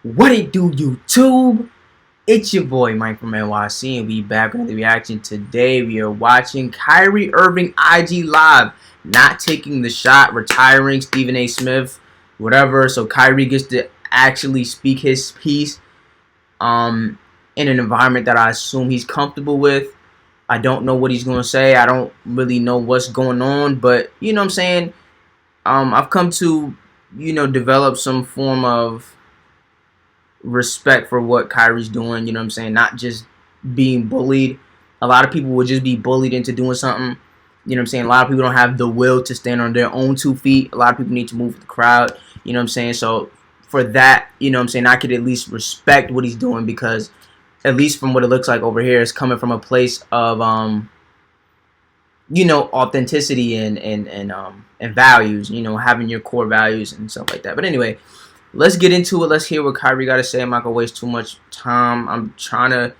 What it do, YouTube? It's your boy Mike from NYC, and we back with another reaction. Today we are watching Kyrie Irving IG Live, not taking the shot, retiring Stephen A. Smith, whatever. So Kyrie gets to actually speak his piece, in an environment that I assume he's comfortable with. I don't know what he's gonna say. I don't really know what's going on, but you know what I'm saying. I've come to, develop some form of respect for what Kyrie's doing, you know what I'm saying? Not just being bullied. A lot of people would just be bullied into doing something. You know what I'm saying? A lot of people don't have the will to stand on their own 2 feet. A lot of people need to move with the crowd. You know what I'm saying? So for that, you know what I'm saying, I could at least respect what he's doing because at least from what it looks like over here, it's coming from a place of authenticity and values, having your core values and stuff like that. But anyway, let's get into it. Let's hear what Kyrie got to say. I'm not going to waste too much time. I'm trying to,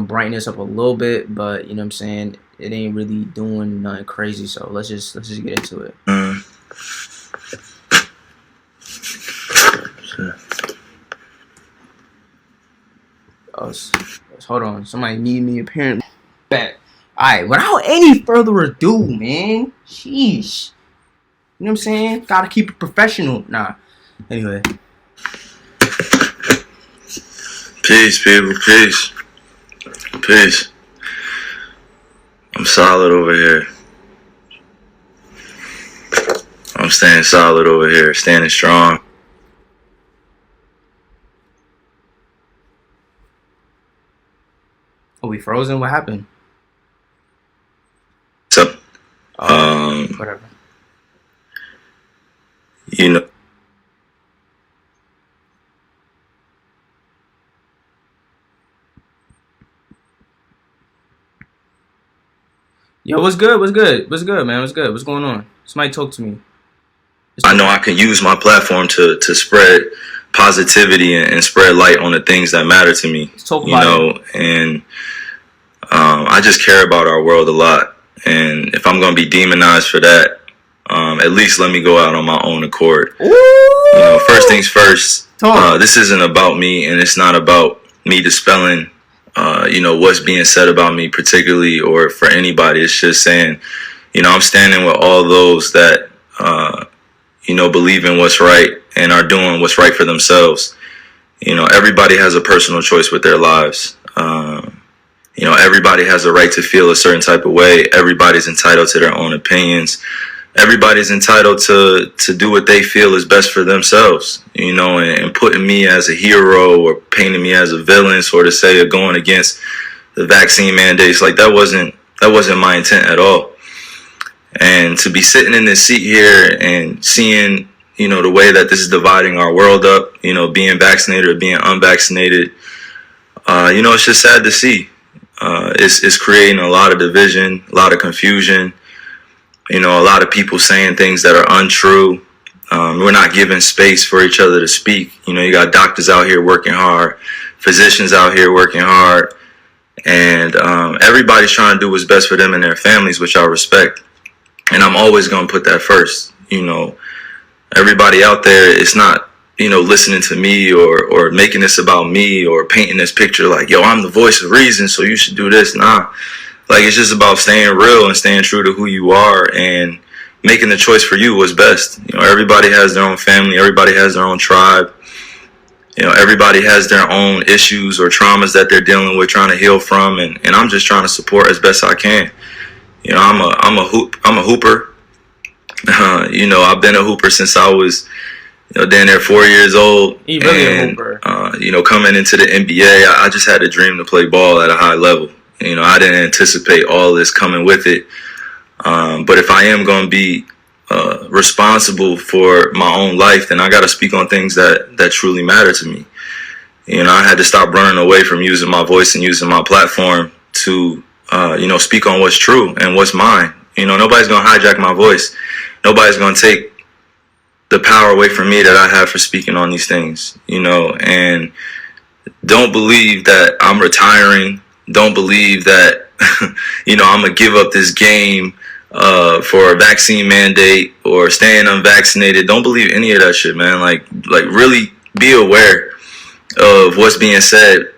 brighten this up a little bit, but, you know what I'm saying, it ain't really doing nothing crazy. So let's just get into it. Oh, hold on. Somebody need me apparently. Back. Alright, without any further ado, man. Sheesh. You know what I'm saying? Gotta keep it professional. Nah. Anyway. Peace, people. Peace. Peace. I'm solid over here. I'm staying solid over here. Standing strong. Are we frozen? What happened? So, whatever. You know. Yo, what's good? What's good? What's good, man? What's good? What's going on? Somebody talk to me. I know I can use my platform to spread positivity and spread light on the things that matter to me. Let's talk about it. And I just care about our world a lot. And if I'm going to be demonized for that, at least let me go out on my own accord. Ooh. First things first, this isn't about me, and it's not about me dispelling, what's being said about me particularly or for anybody. It's just saying, I'm standing with all those that, believe in what's right and are doing what's right for themselves. Everybody has a personal choice with their lives. Everybody has a right to feel a certain type of way. Everybody's entitled to their own opinions. Everybody's entitled to do what they feel is best for themselves, and putting me as a hero or painting me as a villain, sort of say, or going against the vaccine mandates, like that wasn't my intent at all. And to be sitting in this seat here and seeing, the way that this is dividing our world up, being vaccinated or being unvaccinated, it's just sad to see. It's creating a lot of division, a lot of confusion. A lot of people saying things that are untrue. We're not giving space for each other to speak. You got doctors out here working hard, physicians out here working hard, and everybody's trying to do what's best for them and their families, which I respect. And I'm always going to put that first. Everybody out there, it's not, listening to me or making this about me or painting this picture like, yo, I'm the voice of reason, so you should do this. Nah. Like, it's just about staying real and staying true to who you are and making the choice for you what's best. Everybody has their own family. Everybody has their own tribe. Everybody has their own issues or traumas that they're dealing with, trying to heal from. And I'm just trying to support as best I can. I'm a hooper. I've been a hooper since I was, down there 4 years old. You really a hooper. Coming into the NBA, I just had a dream to play ball at a high level. I didn't anticipate all this coming with it. But if I am going to be responsible for my own life, then I got to speak on things that truly matter to me. I had to stop running away from using my voice and using my platform to, speak on what's true and what's mine. Nobody's going to hijack my voice. Nobody's going to take the power away from me that I have for speaking on these things, and don't believe that I'm retiring. Don't believe that, I'm going to give up this game for a vaccine mandate or staying unvaccinated. Don't believe any of that shit, man. Like really be aware of what's being said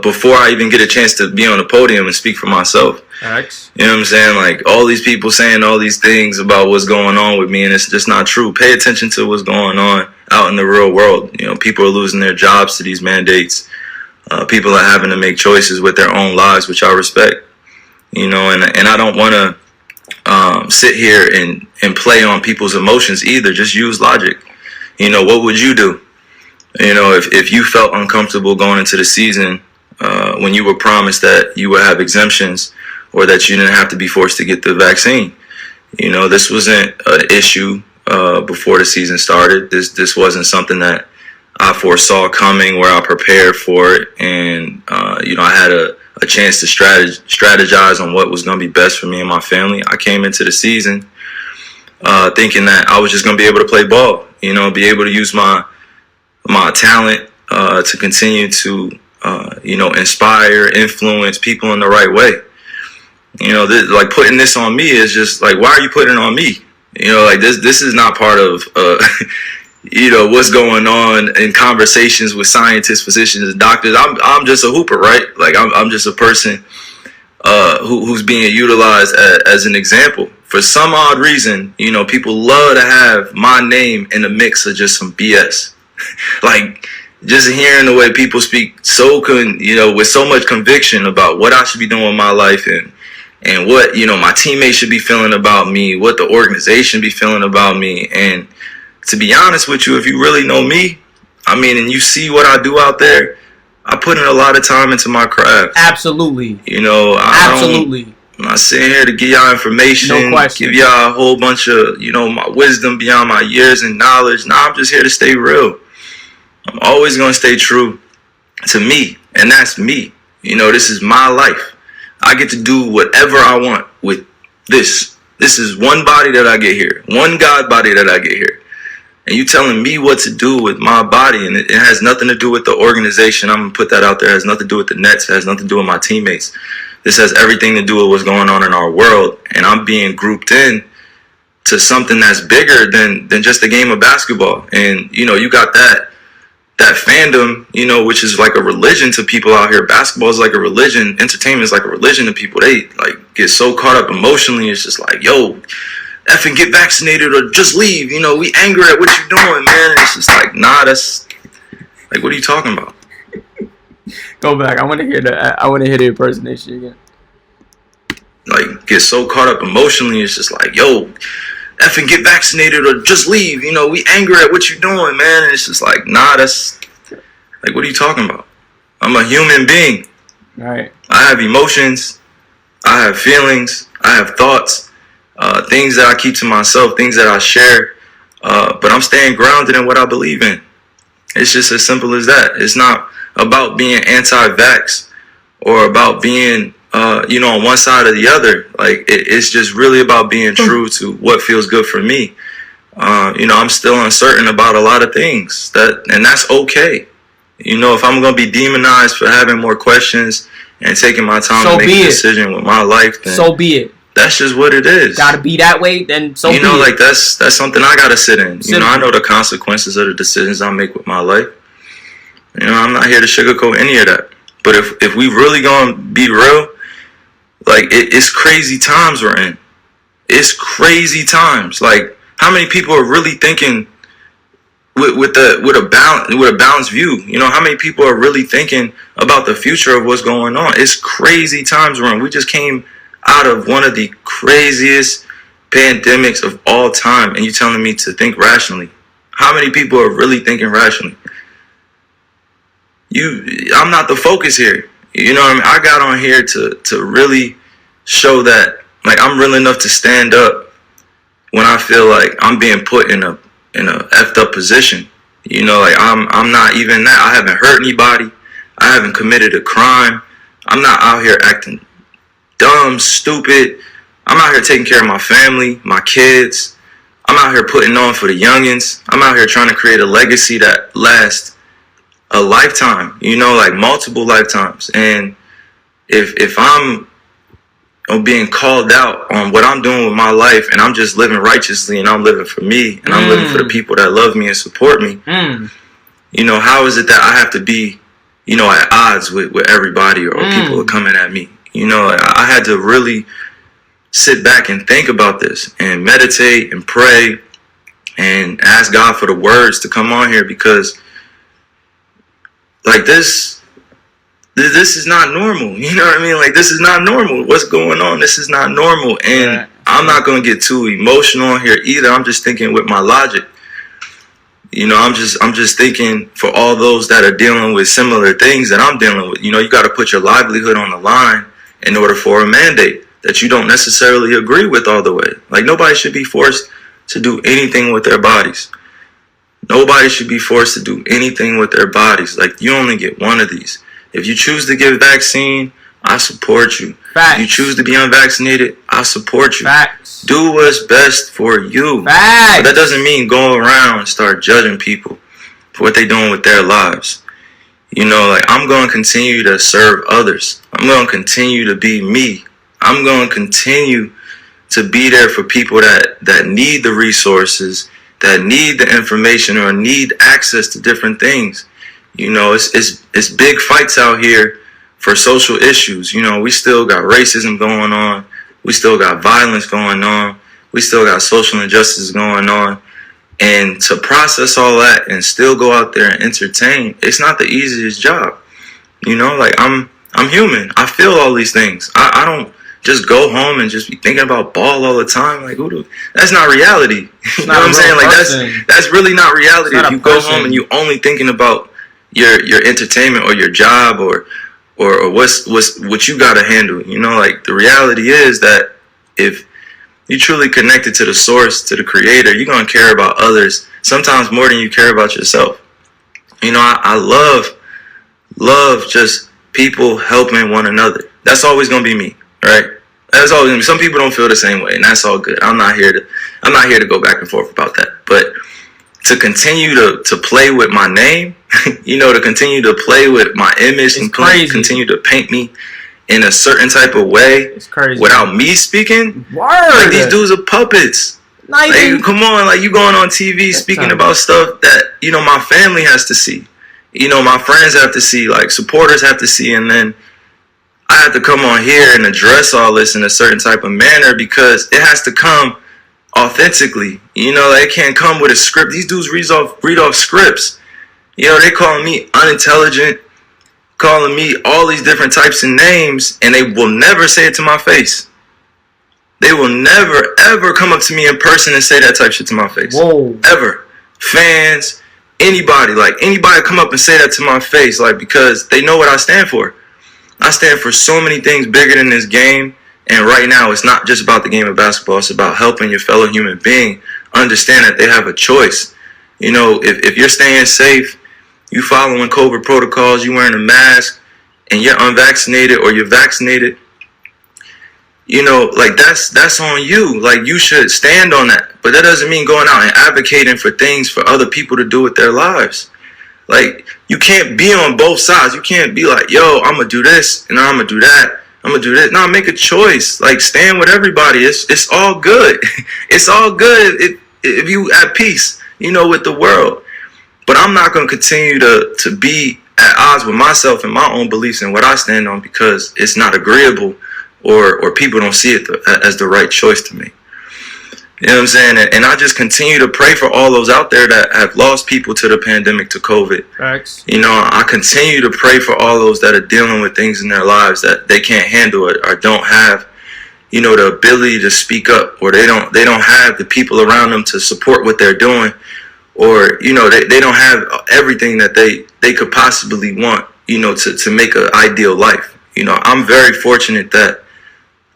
before I even get a chance to be on the podium and speak for myself. X. You know what I'm saying? Like, all these people saying all these things about what's going on with me, and it's just not true. Pay attention to what's going on out in the real world. You know, people are losing their jobs to these mandates. People are having to make choices with their own lives, which I respect. You know, and I don't want to sit here and play on people's emotions either. Just use logic. You know, what would you do? You know, if you felt uncomfortable going into the season when you were promised that you would have exemptions or that you didn't have to be forced to get the vaccine. You know, this wasn't an issue before the season started. This wasn't something that I foresaw coming, where I prepared for it. And, you know, I had a chance to strategize on what was going to be best for me and my family. I came into the season thinking that I was just going to be able to play ball, you know, be able to use my talent to continue to, you know, inspire, influence people in the right way. You know, like, putting this on me is just like, why are you putting it on me? You know, like, this is not part of, you know, what's going on in conversations with scientists, physicians, and doctors. I'm just a hooper, right? Like, I'm just a person who's being utilized as an example. For some odd reason, you know, people love to have my name in the mix of just some BS. Like, just hearing the way people speak you know, with so much conviction about what I should be doing with my life, and what, you know, my teammates should be feeling about me, what the organization be feeling about me. And to be honest with you, if you really know me, I mean, and you see what I do out there, I put in a lot of time into my craft. Absolutely. You know, Absolutely. I'm not sitting here to give y'all information, No question. give y'all a whole bunch of, you know, my wisdom beyond my years and knowledge. Nah, I'm just here to stay real. I'm always going to stay true to me, and that's me. You know, this is my life. I get to do whatever I want with this. This is one body that I get here, one God body that I get here. And you telling me what to do with my body, and it has nothing to do with the organization. I'm going to put that out there. It has nothing to do with the Nets. It has nothing to do with my teammates. This has everything to do with what's going on in our world. And I'm being grouped in to something that's bigger than just a game of basketball. And, you know, you got that fandom, you know, which is like a religion to people out here. Basketball is like a religion. Entertainment is like a religion to people. They, like, get so caught up emotionally. It's just like, yo, effing get vaccinated or just leave. You know, we angry at what you're doing, man. And it's just like, nah, that's like, what are you talking about? Go back. I want to hear the impersonation again. Like, get so caught up emotionally. It's just like, yo, effing get vaccinated or just leave. You know, we angry at what you're doing, man. And it's just like, nah, that's like, what are you talking about? I'm a human being. Right. I have emotions. I have feelings. I have thoughts. Things that I keep to myself, things that I share. But I'm staying grounded in what I believe in. It's just as simple as that. It's not about being anti-vax or about being, you know, on one side or the other. Like, it's just really about being true to what feels good for me. You know, I'm still uncertain about a lot of things, and that's okay. You know, if I'm going to be demonized for having more questions and taking my time to make a decision with my life, then so be it. That's just what it is. Gotta be that way, then so be it. You know, like, that's something I gotta sit in. You know, I know the consequences of the decisions I make with my life. You know, I'm not here to sugarcoat any of that. But if we really gonna be real, like, it's crazy times we're in. It's crazy times. Like, how many people are really thinking with a balanced view? You know, how many people are really thinking about the future of what's going on? It's crazy times we're in. We just came out of one of the craziest pandemics of all time, and you telling me to think rationally? How many people are really thinking rationally? I'm not the focus here. You know what I mean? I got on here to really show that, like, I'm real enough to stand up when I feel like I'm being put in a effed up position. You know, like, I'm not even that. I haven't hurt anybody. I haven't committed a crime. I'm not out here acting dumb, stupid. I'm out here taking care of my family, my kids. I'm out here putting on for the youngins. I'm out here trying to create a legacy that lasts a lifetime, you know, like multiple lifetimes. And if I'm being called out on what I'm doing with my life, and I'm just living righteously, and I'm living for me, and I'm living for the people that love me and support me, How is it that I have to be, at odds with everybody or people are coming at me? I had to really sit back and think about this and meditate and pray and ask God for the words to come on here, because like this is not normal. You know what I mean? Like, this is not normal. What's going on? This is not normal. And I'm not going to get too emotional on here either. I'm just thinking with my logic. I'm just thinking for all those that are dealing with similar things that I'm dealing with. You got to put your livelihood on the line in order for a mandate that you don't necessarily agree with all the way. Like, nobody should be forced to do anything with their bodies. Nobody should be forced to do anything with their bodies. Like, you only get one of these. If you choose to get vaccine, I support you. Facts. If you choose to be unvaccinated, I support you. Facts. Do what's best for you. Facts. But that doesn't mean go around and start judging people for what they're doing with their lives. Like, I'm going to continue to serve others. I'm going to continue to be me. I'm going to continue to be there for people that need the resources, that need the information or need access to different things. It's big fights out here for social issues. We still got racism going on. We still got violence going on. We still got social injustice going on. And to process all that and still go out there and entertain, it's not the easiest job. Like, I'm human. I feel all these things. I don't just go home and just be thinking about ball all the time. Like, that's not reality. You know what I'm saying? Like, that's really not reality. If you go home and you only thinking about your entertainment or your job or what you gotta handle. Like, the reality is that if you truly connected to the source, to the creator, you're gonna care about others sometimes more than you care about yourself. I love just people helping one another. That's always gonna be me, right? That's always gonna be. Some people don't feel the same way, and that's all good. I'm not here to go back and forth about that. But to continue to play with my name, to continue to play with my image and continue to paint me in a certain type of way without me speaking. Like, these dudes are puppets. Like, come on, like, you going on TV speaking about stuff that, my family has to see. My friends have to see, like, supporters have to see, and then I have to come on here and address all this in a certain type of manner because it has to come authentically. They can't come with a script. These dudes read off scripts. They calling me unintelligent, calling me all these different types of names, and they will never say it to my face. They will never, ever come up to me in person and say that type of shit to my face. Whoa. Ever. Fans, anybody come up and say that to my face, like, because they know what I stand for. I stand for so many things bigger than this game. And right now, it's not just about the game of basketball. It's about helping your fellow human being understand that they have a choice. If you're staying safe, you following COVID protocols, you wearing a mask, and you're unvaccinated or you're vaccinated, like, that's on you. Like, you should stand on that. But that doesn't mean going out and advocating for things for other people to do with their lives. Like, you can't be on both sides. You can't be like, yo, I'm going to do this and I'm going to do that. I'm going to do this. No, make a choice. Like, stand with everybody. It's all good. It's all good if you at peace, with the world. But I'm not going to continue to be at odds with myself and my own beliefs and what I stand on because it's not agreeable or people don't see it as the right choice to me. You know what I'm saying? And I just continue to pray for all those out there that have lost people to the pandemic, to COVID. Facts. I continue to pray for all those that are dealing with things in their lives that they can't handle it or don't have, the ability to speak up, or they don't have the people around them to support what they're doing, or, they don't have everything that they could possibly want, to make an ideal life. I'm very fortunate that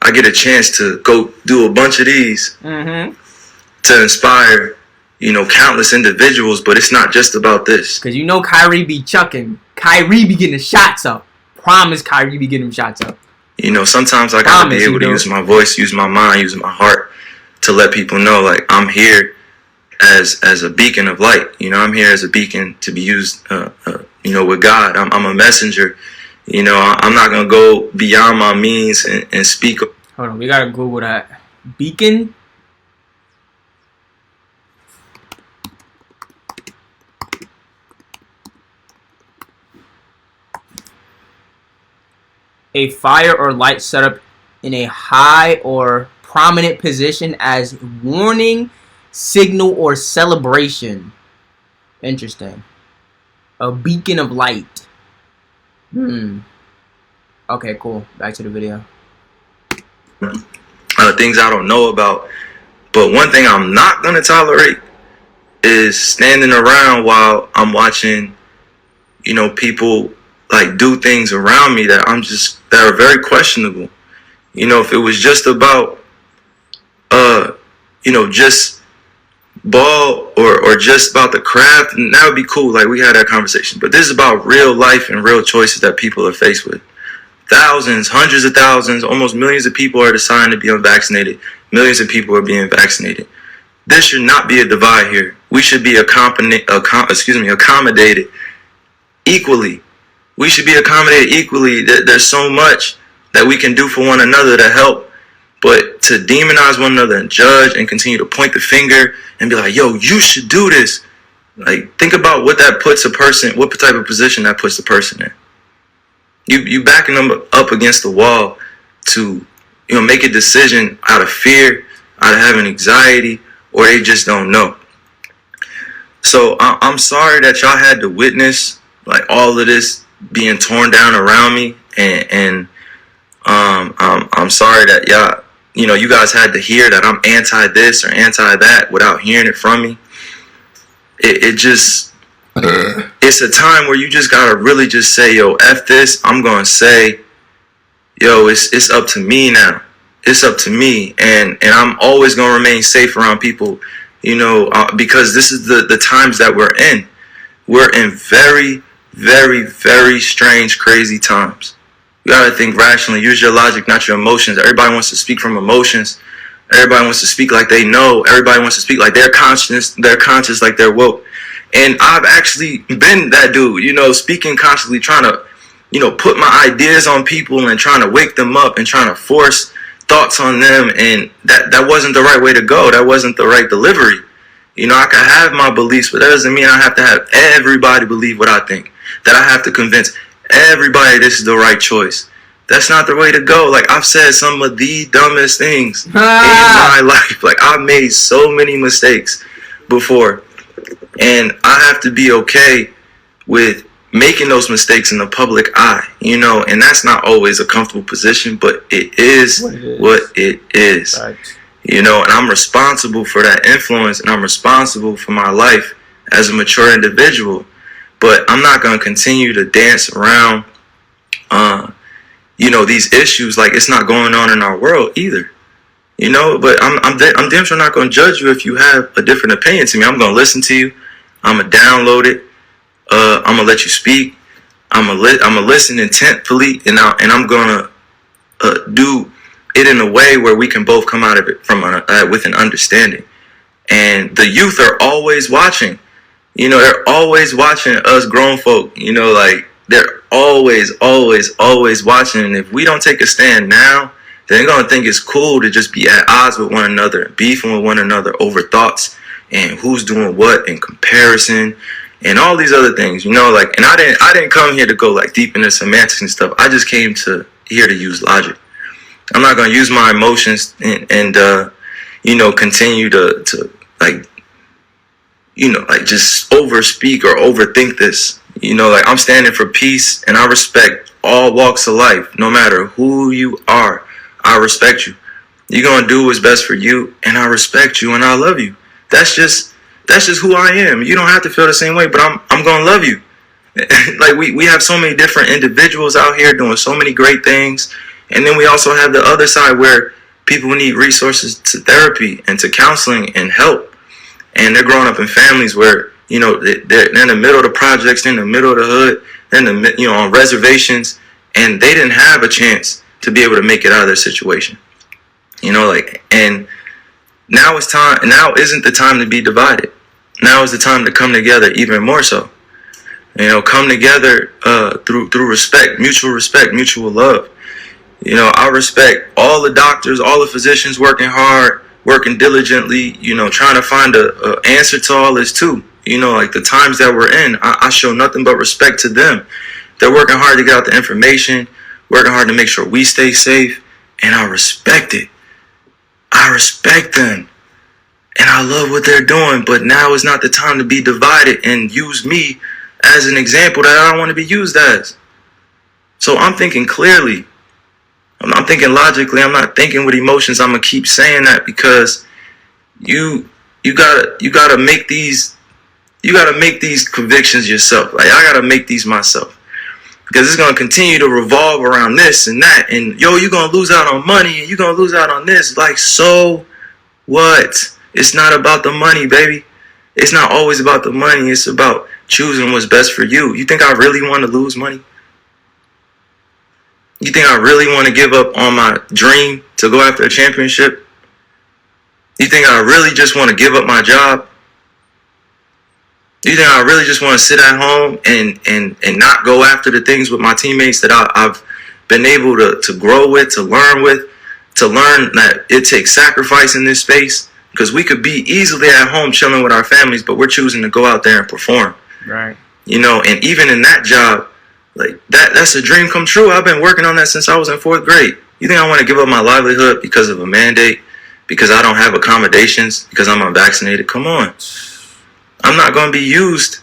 I get a chance to go do a bunch of these to inspire, countless individuals. But it's not just about this. Because Kyrie be chucking. Kyrie be getting the shots up. Promise Kyrie be getting them shots up. Sometimes I gotta be able to use my voice, use my mind, use my heart to let people know, like, I'm here as a beacon of light. I'm here as a beacon to be used, with God. I'm a messenger. I'm not going to go beyond my means and speak. Hold on, we got to Google that. Beacon? A fire or light set up in a high or prominent position as warning, signal, or celebration. Interesting. A beacon of light. Okay, cool. Back to the video. Things I don't know about. But one thing I'm not going to tolerate is standing around while I'm watching, people like do things around me that that are very questionable. If it was just about, just ball or just about the craft, and that would be cool. Like, we had that conversation. But this is about real life and real choices that people are faced with. Thousands, hundreds of thousands, almost millions of people are deciding to be unvaccinated. Millions of people are being vaccinated. There should not be a divide here. We should be accommodated equally. We should be accommodated equally. There's so much that we can do for one another to help. But to demonize one another and judge and continue to point the finger and be like, yo, you should do this. Like, think about what that puts a person, what type of position that puts the person in. You backing them up against the wall to, make a decision out of fear, out of having anxiety, or they just don't know. So I'm sorry that y'all had to witness like all of this being torn down around me, and I'm sorry that you guys had to hear that I'm anti this or anti that without hearing it from me. It's a time where you just gotta really just say, yo, F this. I'm gonna say, yo, it's up to me now. It's up to me, and I'm always gonna remain safe around people, because this is the times that we're in. We're in very, very, very strange, crazy times. You gotta think rationally. Use your logic, not your emotions. Everybody wants to speak from emotions. Everybody wants to speak like they know. Everybody wants to speak like they're conscious like they're woke. And I've actually been that dude, speaking consciously, trying to, put my ideas on people and trying to wake them up and trying to force thoughts on them. And that wasn't the right way to go. That wasn't the right delivery. I can have my beliefs, but that doesn't mean I have to have everybody believe what I think. That I have to convince everybody this is the right choice. That's not the way to go. Like, I've said some of the dumbest things in my life. Like, I've made so many mistakes before. And I have to be okay with making those mistakes in the public eye, and that's not always a comfortable position, but it is what it is. Right. And I'm responsible for that influence, and I'm responsible for my life as a mature individual. But I'm not going to continue to dance around, these issues like it's not going on in our world either. But I'm damn sure not going to judge you if you have a different opinion to me. I'm going to listen to you. I'm going to download it. I'm going to let you speak. I'm going to listen intentfully, and I'm going to do it in a way where we can both come out of it with an understanding. And the youth are always watching. They're always watching us grown folk. Like, they're always, always, always watching. And if we don't take a stand now, they're going to think it's cool to just be at odds with one another, beefing with one another over thoughts and who's doing what in comparison and all these other things, and I didn't come here to go like deep into semantics and stuff. I just came here to use logic. I'm not going to use my emotions and continue to just overspeak or overthink this. I'm standing for peace, and I respect all walks of life, no matter who you are. I respect you. You're going to do what's best for you, and I respect you, and I love you. That's just who I am. You don't have to feel the same way, but I'm going to love you. Like, we have so many different individuals out here doing so many great things. And then we also have the other side where people need resources to therapy and to counseling and help. And they're growing up in families where, they're in the middle of the projects, they're in the middle of the hood, they're on reservations, and they didn't have a chance to be able to make it out of their situation. And now it's time. Now isn't the time to be divided. Now is the time to come together even more so. Come together through respect, mutual love. I respect all the doctors, all the physicians working hard, working diligently, trying to find a answer to all this too. Like the times that we're in, I show nothing but respect to them. They're working hard to get out the information, working hard to make sure we stay safe, and I respect it. I respect them. And I love what they're doing, but now is not the time to be divided and use me as an example that I don't want to be used as. So I'm thinking clearly. I'm thinking logically. I'm not thinking with emotions. I'm gonna keep saying that because you gotta make these convictions yourself. Like I gotta make these myself. Because it's gonna continue to revolve around this and that, and you're gonna lose out on money and you're gonna lose out on this. Like, so what? It's not about the money, baby. It's not always about the money. It's about choosing what's best for you. You think I really want to lose money? You think I really want to give up on my dream to go after a championship? You think I really just want to give up my job? You think I really just want to sit at home and not go after the things with my teammates that I've been able to grow with, to learn that it takes sacrifice in this space? Because we could be easily at home chilling with our families, but we're choosing to go out there and perform. Right. And even in that job, like that's a dream come true. I've been working on that since I was in 4th grade. You think I want to give up my livelihood because of a mandate? Because I don't have accommodations? Because I'm unvaccinated? Come on. I'm not going to be used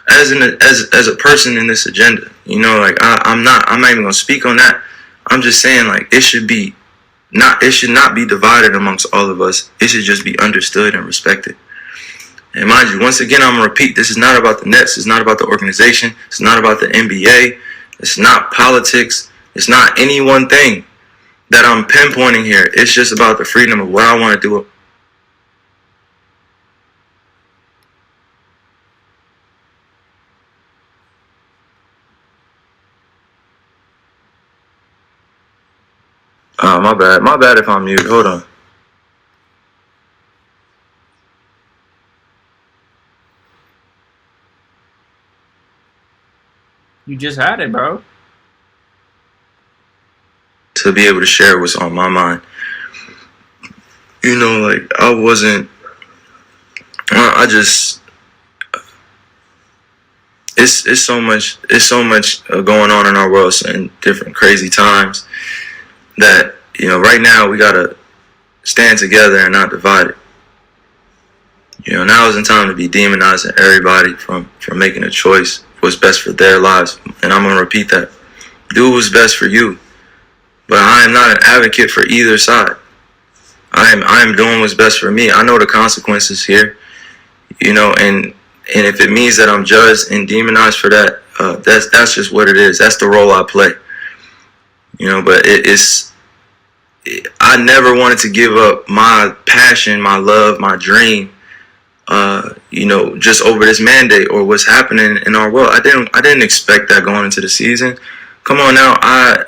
as a person in this agenda. I'm not even going to speak on that. I'm just saying, like, it should not be divided amongst all of us. It should just be understood and respected. And mind you, once again, I'm going to repeat, this is not about the Nets. It's not about the organization. It's not about the NBA. It's not politics. It's not any one thing that I'm pinpointing here. It's just about the freedom of what I want to do. My bad. My bad if I'm muted. Hold on. You just had it, bro. To be able to share what's on my mind. Like I wasn't. I just. It's so much. It's so much going on in our world in different crazy times that right now we gotta stand together and not divide it. Now isn't time to be demonizing everybody from making a choice what's best for their lives. And I'm gonna repeat that. Do what's best for you. But I am not an advocate for either side. I am doing what's best for me. I know the consequences here. And if it means that I'm judged and demonized for that, that's just what it is. That's the role I play. But I never wanted to give up my passion, my love, my dream, just over this mandate or what's happening in our world. I didn't expect that going into the season. Come on now, I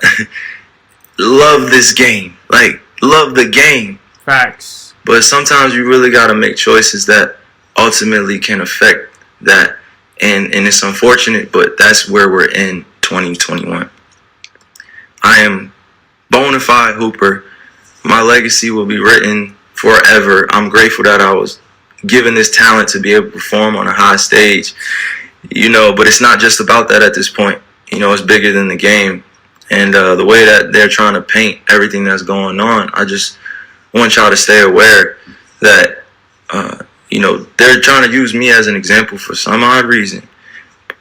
love this game. Like, love the game. Facts. But sometimes you really got to make choices that ultimately can affect that. And it's unfortunate, but that's where we're in 2021. I am bona fide hooper. My legacy will be written forever. I'm grateful that I was given this talent to be able to perform on a high stage. But it's not just about that at this point. It's bigger than the game. And the way that they're trying to paint everything that's going on, I just want y'all to stay aware that, they're trying to use me as an example for some odd reason.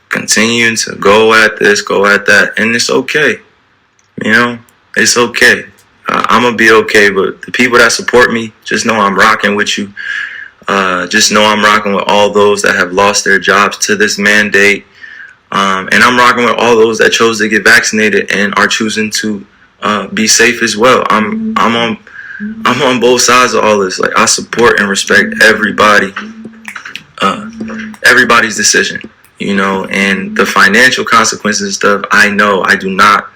Continuing to go at this, go at that, and it's okay. It's okay. I'm going to be okay, but the people that support me, just know I'm rocking with you. Just know I'm rocking with all those that have lost their jobs to this mandate. And I'm rocking with all those that chose to get vaccinated and are choosing to be safe as well. I'm on both sides of all this. Like, I support and respect everybody's decision, and the financial consequences and stuff. I know I do not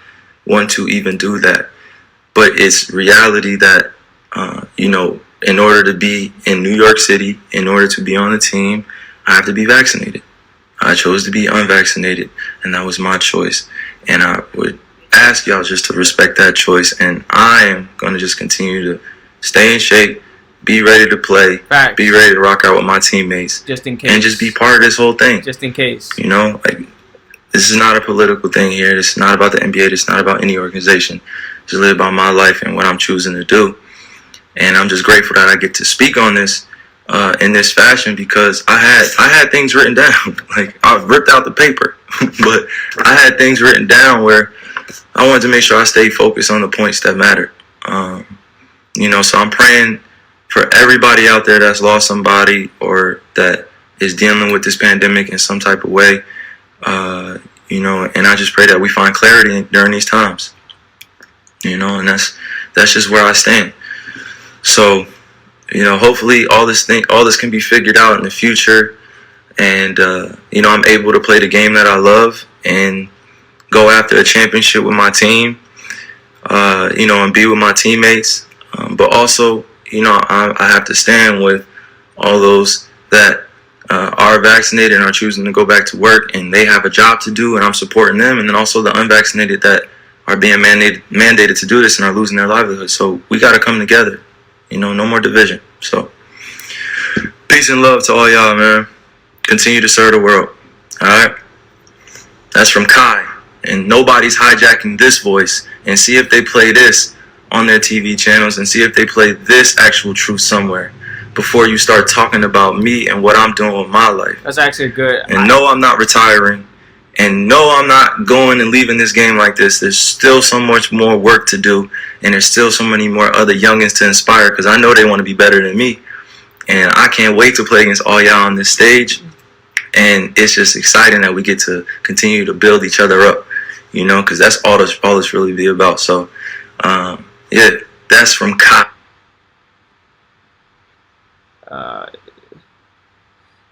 want to even do that, but it's reality that, in order to be in New York City, in order to be on the team, I have to be vaccinated. I chose to be unvaccinated, and that was my choice. And I would ask y'all just to respect that choice. And I am going to just continue to stay in shape, be ready to play, Facts. Be ready to rock out with my teammates. Just in case. And just be part of this whole thing. Just in case. This is not a political thing here. This is not about the NBA. This is not about any organization. It's really about my life and what I'm choosing to do. And I'm just grateful that I get to speak on this in this fashion, because I had things written down. Like, I've ripped out the paper, but I had things written down where I wanted to make sure I stayed focused on the points that mattered. So I'm praying for everybody out there that's lost somebody or that is dealing with this pandemic in some type of way. And I just pray that we find clarity during these times. And that's just where I stand. So, hopefully all this can be figured out in the future, and I'm able to play the game that I love and go after a championship with my team, and be with my teammates. But also, I have to stand with all those that are vaccinated and are choosing to go back to work, and they have a job to do, and I'm supporting them. And then also the unvaccinated that are being mandated to do this and are losing their livelihood. So we got to come together. No more division. So peace and love to all y'all, man. Continue to serve the world. All right. That's from Kai. And nobody's hijacking this voice. And see if they play this on their TV channels, and see if they play this actual truth somewhere before you start talking about me and what I'm doing with my life. That's actually good. And no, I'm not retiring. And no, I'm not going and leaving this game like this. There's still so much more work to do. And there's still so many more other youngins to inspire, because I know they want to be better than me. And I can't wait to play against all y'all on this stage. And it's just exciting that we get to continue to build each other up, because that's all this really be about. So, that's from Kai.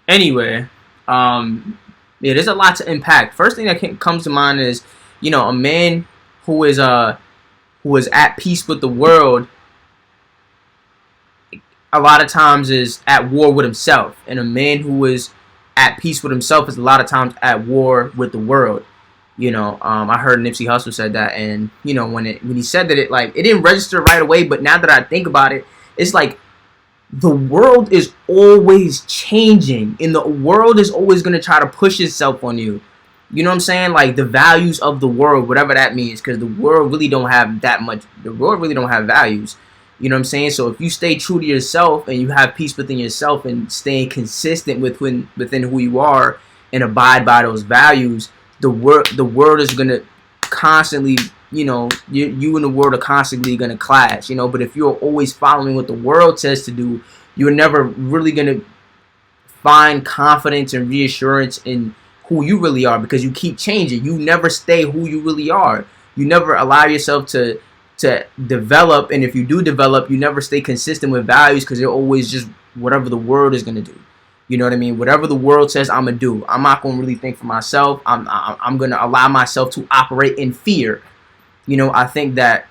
Anyway, there's a lot to impact. First thing that comes to mind is, a man who is at peace with the world, a lot of times is at war with himself. And a man who is at peace with himself is a lot of times at war with the world. I heard Nipsey Hussle said that, and when he said that, it didn't register right away, but now that I think about it, it's like the world is always changing, and the world is always going to try to push itself on you. You know what I'm saying? Like, the values of the world, whatever that means, because the world really don't have that much. The world really don't have values. You know what I'm saying? So if you stay true to yourself and you have peace within yourself and staying consistent within who you are and abide by those values, the world is going to constantly, you and the world are constantly going to clash, But if you're always following what the world says to do, you're never really going to find confidence and reassurance in who you really are, because you keep changing. You never stay who you really are. You never allow yourself to develop, and if you do develop, you never stay consistent with values, because you're always just whatever the world is going to do. You know what I mean? Whatever the world says, I'm going to do. I'm not going to really think for myself. I'm going to allow myself to operate in fear. I think that,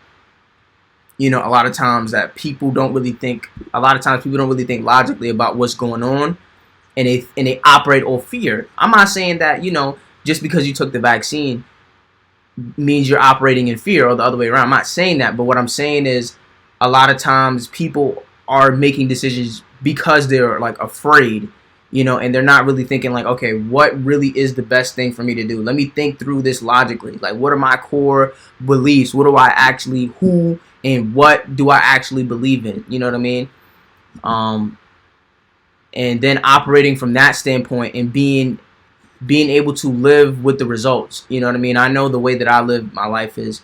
a lot of times people don't really think logically about what's going on, and they operate off fear. I'm not saying that, just because you took the vaccine means you're operating in fear, or the other way around. I'm not saying that, but what I'm saying is a lot of times people are making decisions because they're afraid, and they're not really thinking okay, what really is the best thing for me to do? Let me think through this logically. What are my core beliefs? Who and what do I actually believe in? You know what I mean? And then operating from that standpoint and being able to live with the results. You know what I mean? I know the way that I live my life is,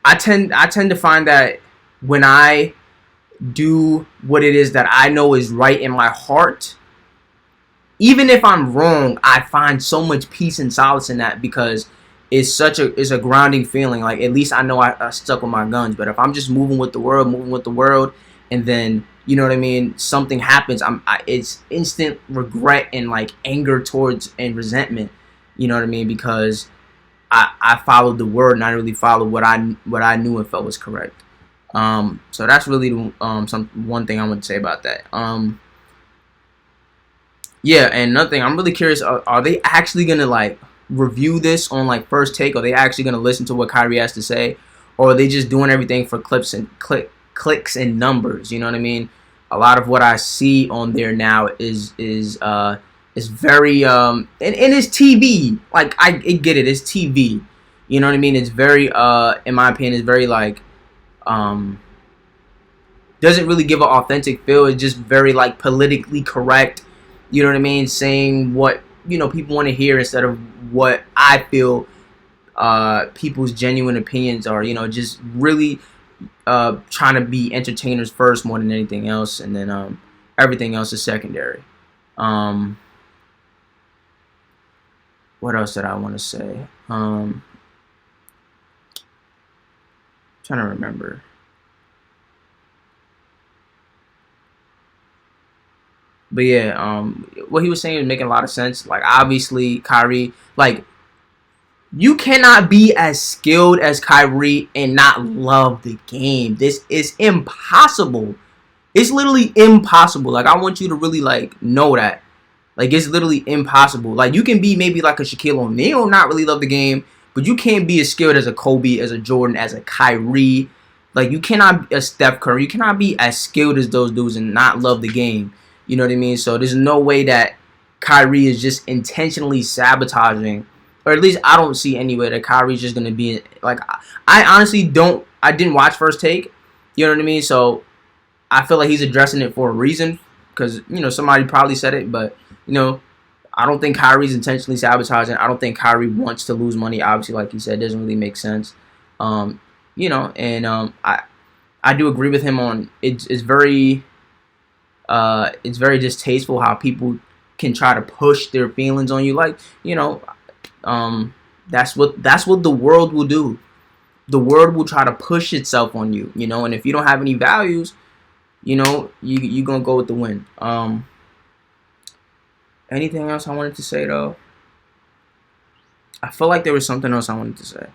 I tend to find that when I do what it is that I know is right in my heart, even if I'm wrong, I find so much peace and solace in that, because it's a grounding feeling. At least I know I stuck with my guns. But if I'm just moving with the world, and then, you know what I mean, something happens, it's instant regret and anger towards and resentment. You know what I mean? Because I followed the word and I really followed what I knew and felt was correct. So that's really one thing I want to say about that. Yeah, and another thing, I'm really curious, are they actually gonna review this on First Take? Are they actually gonna listen to what Kyrie has to say, or are they just doing everything for clicks and numbers? You know what I mean? A lot of what I see on there now is It's very and it's TV. Like I get it. It's TV. You know what I mean? It's very in my opinion, it's very like doesn't really give an authentic feel. It's just very like politically correct. You know what I mean? Saying what people want to hear instead of what I feel people's genuine opinions are. Just really trying to be entertainers first more than anything else, and then everything else is secondary. What else did I want to say? Trying to remember. But yeah, what he was saying was making a lot of sense. Like obviously, Kyrie, like you cannot be as skilled as Kyrie and not love the game. This is impossible. It's literally impossible. Like I want you to really like know that. Like it's literally impossible. Like you can be maybe like a Shaquille O'Neal, not really love the game, but you can't be as skilled as a Kobe, as a Jordan, as a Kyrie. Like you cannot be a Steph Curry. You cannot be as skilled as those dudes and not love the game. You know what I mean? So there's no way that Kyrie is just intentionally sabotaging, or at least I don't see any way that Kyrie's just gonna be like. I honestly don't. I didn't watch First Take. You know what I mean? So I feel like he's addressing it for a reason, because somebody probably said it, but I don't think Kyrie's intentionally sabotaging. I don't think Kyrie wants to lose money. Obviously, like he said, it doesn't really make sense. I do agree with him on it's very distasteful how people can try to push their feelings on you. Like that's what the world will do. The world will try to push itself on you. And if you don't have any values, you gonna go with the wind. Anything else I wanted to say though? I feel like there was something else I wanted to say.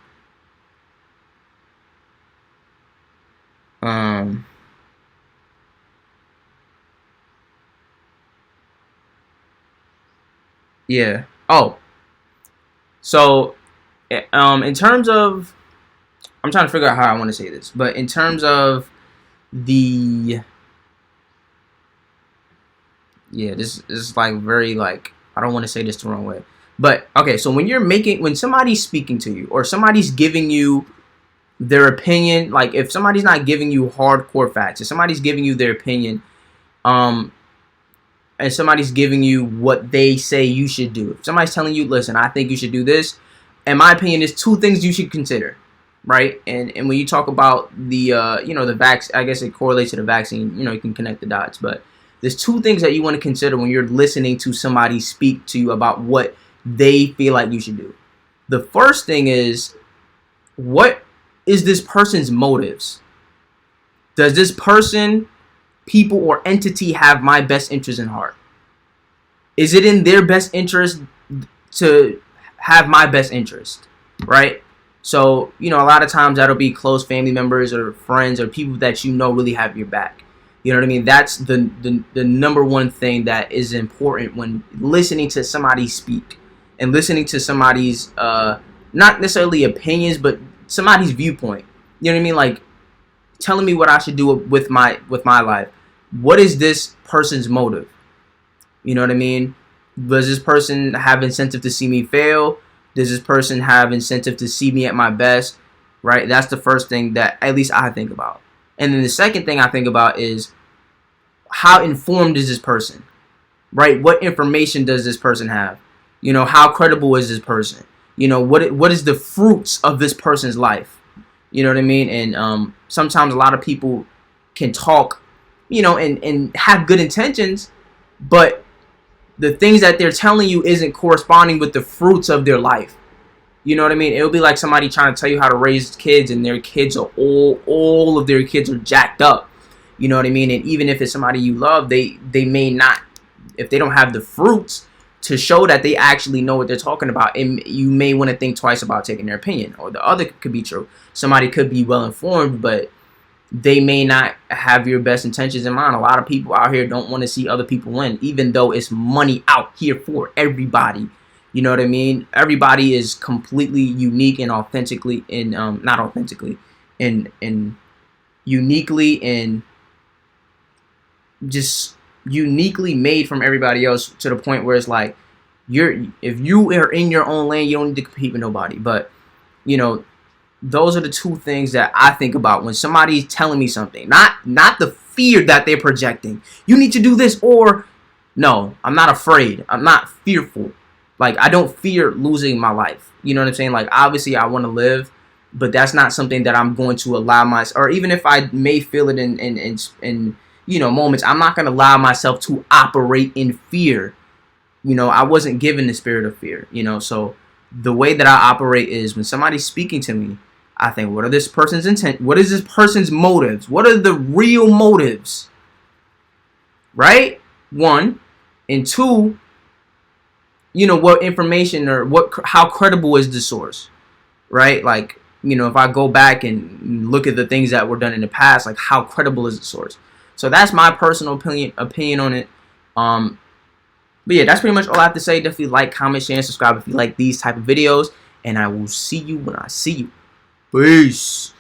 Yeah. Oh. So, in terms of, I'm trying to figure out how I want to say this, but in terms of the, yeah, this is like very like, I don't want to say this the wrong way, but okay. So when somebody's speaking to you or somebody's giving you their opinion, like if somebody's not giving you hardcore facts, if somebody's giving you their opinion, and somebody's giving you what they say you should do. If somebody's telling you, listen, I think you should do this, in my opinion, there's two things you should consider, right? And when you talk about the, the vaccine, I guess it correlates to the vaccine, you can connect the dots, but there's two things that you want to consider when you're listening to somebody speak to you about what they feel like you should do. The first thing is, what is this person's motives? Does this person, people, or entity have my best interest in heart? Is it in their best interest to have my best interest, right? So, a lot of times that'll be close family members or friends or people that really have your back. You know what I mean? That's the number one thing that is important when listening to somebody speak and listening to somebody's, not necessarily opinions, but somebody's viewpoint. You know what I mean? Like, telling me what I should do with my life. What is this person's motive? You know what I mean? Does this person have incentive to see me fail? Does this person have incentive to see me at my best? Right? That's the first thing that at least I think about. And then the second thing I think about is, how informed is this person? Right? What information does this person have? How credible is this person? What is the fruits of this person's life? You know what I mean? And sometimes a lot of people can talk, and have good intentions, but the things that they're telling you isn't corresponding with the fruits of their life. You know what I mean? It'll be like somebody trying to tell you how to raise kids, and their kids are all of their kids are jacked up. You know what I mean? And even if it's somebody you love, they may not, if they don't have the fruits to show that they actually know what they're talking about, and you may want to think twice about taking their opinion. Or the other could be true. Somebody could be well informed, but they may not have your best intentions in mind. A lot of people out here don't want to see other people win, even though it's money out here for everybody. You know what I mean? Everybody is completely unique and authentically, and not authentically, and uniquely, and just uniquely made from everybody else to the point where it's like if you are in your own lane, you don't need to compete with nobody. But you know, those are the two things that I think about when somebody's telling me something. Not the fear that they're projecting. You need to do this, or no, I'm not afraid. I'm not fearful. Like, I don't fear losing my life. You know what I'm saying? Like, obviously I want to live, but that's not something that I'm going to allow myself, or even if I may feel it in you know, moments, I'm not going to allow myself to operate in fear. You know, I wasn't given the spirit of fear, you know, so the way that I operate is when somebody's speaking to me, I think, what are this person's intent? What is this person's motives? What are the real motives? Right? One. And two, you know, what information or how credible is the source? Right? Like, you know, if I go back and look at the things that were done in the past, like, how credible is the source? So that's my personal opinion on it. But yeah, that's pretty much all I have to say. Definitely like, comment, share, and subscribe if you like these type of videos. And I will see you when I see you. Peace.